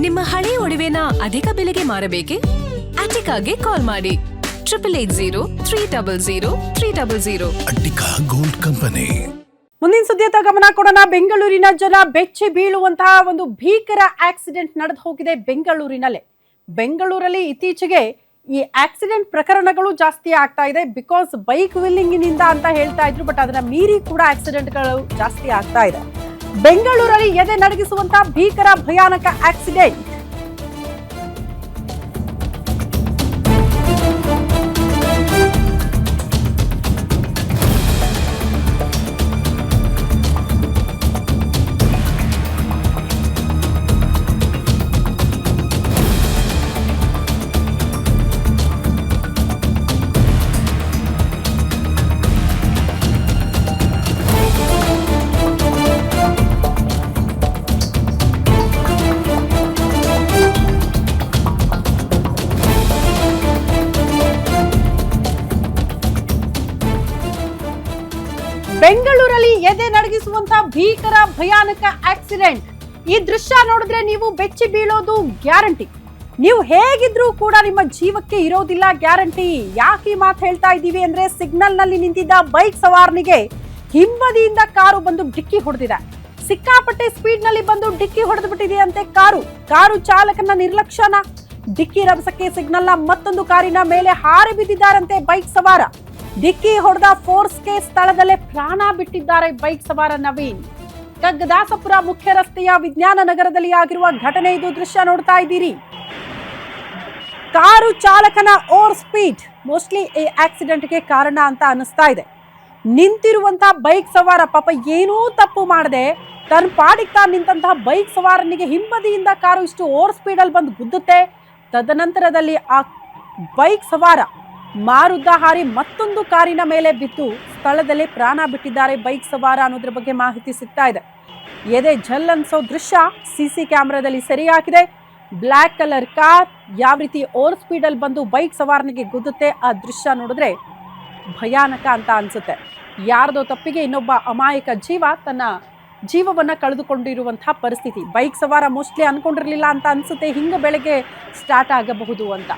ನಿಮ್ಮ ಹಳೆ ಒಡವೆನ ಅಧಿಕ ಬೆಲೆಗೆ ಮಾರಬೇಕೆ? ಅಟಿಕಾಗೆ ಕಾಲ್ ಮಾಡಿ 8880 ಅಟಿಕಾ ಗೋಲ್ಡ್ ಕಂಪನಿ. ಮುಂದಿನ ಸುದ್ದಿಯತ್ತ ಗಮನ ಕೊಡೋಣ. ಬೆಂಗಳೂರಿನ ಜನ ಬೆಚ್ಚಿ ಬೀಳುವಂತಹ ಒಂದು ಭೀಕರ ಆಕ್ಸಿಡೆಂಟ್ ನಡೆದು ಹೋಗಿದೆ ಬೆಂಗಳೂರಿನಲ್ಲೇ. ಬೆಂಗಳೂರಲ್ಲಿ ಇತ್ತೀಚೆಗೆ ಈ ಆಕ್ಸಿಡೆಂಟ್ ಪ್ರಕರಣಗಳು ಜಾಸ್ತಿ ಆಗ್ತಾ ಇದೆ. ಬಿಕಾಸ್ ಬೈಕ್ ವಿಲ್ಲಿಂಗಿನಿಂದ ಅಂತ ಹೇಳ್ತಾ ಇದ್ರು, ಬಟ್ ಅದನ್ನ ಮೀರಿ ಕೂಡ ಆಕ್ಸಿಡೆಂಟ್ಗಳು ಜಾಸ್ತಿ ಆಗ್ತಾ ಇದೆ. ಬೆಂಗಳೂರಲ್ಲಿ ಎದೆ ನಡಗಿಸುವಂತಹ ಭೀಕರ ಭಯಾನಕ ಆಕ್ಸಿಡೆಂಟ್. ಬೆಂಗಳೂರಲ್ಲಿ ಎದೆ ನಡಗಿಸುವಂತಹ ಭೀಕರ ಭಯಾನಕ ಆಕ್ಸಿಡೆಂಟ್. ಈ ದೃಶ್ಯ ನೋಡಿದ್ರೆ ನೀವು ಬೆಚ್ಚಿ ಬೀಳೋದು ಗ್ಯಾರಂಟಿ. ನೀವು ಹೇಗಿದ್ರೂ ಕೂಡ ನಿಮ್ಮ ಜೀವಕ್ಕೆ ಇರೋದಿಲ್ಲ ಗ್ಯಾರಂಟಿ. ಯಾಕೆ ಈ ಮಾತು ಹೇಳ್ತಾ ಇದ್ದೀವಿ ಅಂದ್ರೆ, ಸಿಗ್ನಲ್ ನಲ್ಲಿ ನಿಂತಿದ್ದ ಬೈಕ್ ಸವಾರನಿಗೆ ಹಿಂಬದಿಯಿಂದ ಕಾರು ಬಂದು ಡಿಕ್ಕಿ ಹೊಡೆದಿದೆ. ಸಿಕ್ಕಾಪಟ್ಟೆ ಸ್ಪೀಡ್ ನಲ್ಲಿ ಬಂದು ಡಿಕ್ಕಿ ಹೊಡೆದು ಬಿಟ್ಟಿದೆಯಂತೆ ಕಾರು ಚಾಲಕನ ನಿರ್ಲಕ್ಷ್ಯನ. ಡಿಕ್ಕಿ ರಭಸಕ್ಕೆ ಸಿಗ್ನಲ್ ನ ಮತ್ತೊಂದು ಕಾರಿನ ಮೇಲೆ ಹಾರಿ ಬಿದ್ದಿದ್ದಾರಂತೆ ಬೈಕ್ ಸವಾರ. ಡಿಕ್ಕಿ ಹೊಡೆದ ಫೋರ್ಸ್ಗೆ ಸ್ಥಳದಲ್ಲೇ ಪ್ರಾಣ ಬಿಟ್ಟಿದ್ದಾರೆ ಬೈಕ್ ಸವಾರ ನವೀನ್. ಕಗ್ಗದಾಸಪುರ ಮುಖ್ಯ ರಸ್ತೆಯ ವಿಜ್ಞಾನ ನಗರದಲ್ಲಿ ಆಗಿರುವ ಘಟನೆ ಇದು. ದೃಶ್ಯ ನೋಡ್ತಾ ಇದ್ದೀರಿ. ಕಾರು ಚಾಲಕನ ಓವರ್ ಸ್ಪೀಡ್ ಮೋಸ್ಟ್ಲಿ ಈ ಆಕ್ಸಿಡೆಂಟ್ಗೆ ಕಾರಣ ಅಂತ ಅನಿಸ್ತಾ ಇದೆ. ನಿಂತಿರುವಂತಹ ಬೈಕ್ ಸವಾರ ಪಾಪ ಏನೂ ತಪ್ಪು ಮಾಡದೆ ತನ್ನ ಪಾಡಿಗೆ ತಾನು ನಿಂತಹ ಬೈಕ್ ಸವಾರನಿಗೆ ಹಿಂಬದಿಯಿಂದ ಕಾರು ಇಷ್ಟು ಓವರ್ ಸ್ಪೀಡ್ ಅಲ್ಲಿ ಬಂದು ಗುದ್ದುತ್ತೆ. ತದನಂತರದಲ್ಲಿ ಆ ಬೈಕ್ ಸವಾರ ಮಾರುದ್ದ ಹಾರಿ ಮತ್ತೊಂದು ಕಾರಿನ ಮೇಲೆ ಬಿದ್ದು ಸ್ಥಳದಲ್ಲೇ ಪ್ರಾಣ ಬಿಟ್ಟಿದ್ದಾರೆ ಬೈಕ್ ಸವಾರ ಅನ್ನೋದ್ರ ಬಗ್ಗೆ ಮಾಹಿತಿ ಸಿಗ್ತಾ ಇದೆ. ಎದೆ ಝಲ್ ಅನ್ಸೋ ದೃಶ್ಯ ಸಿಸಿ ಕ್ಯಾಮೆರಾದಲ್ಲಿ ಸೆರೆಯಾಗಿದೆ. ಬ್ಲ್ಯಾಕ್ ಕಲರ್ ಕಾರ್ ಯಾವ ರೀತಿ ಓವರ್ ಸ್ಪೀಡ್ ಅಲ್ಲಿ ಬಂದು ಬೈಕ್ ಸವಾರನಿಗೆ ಗುದ್ದುತ್ತೆ, ಆ ದೃಶ್ಯ ನೋಡಿದ್ರೆ ಭಯಾನಕ ಅಂತ ಅನ್ಸುತ್ತೆ. ಯಾರ್ದೋ ತಪ್ಪಿಗೆ ಇನ್ನೊಬ್ಬ ಅಮಾಯಕ ಜೀವ ತನ್ನ ಜೀವವನ್ನ ಕಳೆದುಕೊಂಡಿರುವಂತಹ ಪರಿಸ್ಥಿತಿ. ಬೈಕ್ ಸವಾರ ಮೋಸ್ಟ್ಲಿ ಅನ್ಕೊಂಡಿರ್ಲಿಲ್ಲ ಅಂತ ಅನ್ಸುತ್ತೆ ಹಿಂಗ ಬೆಳಗ್ಗೆ ಸ್ಟಾರ್ಟ್ ಆಗಬಹುದು ಅಂತ.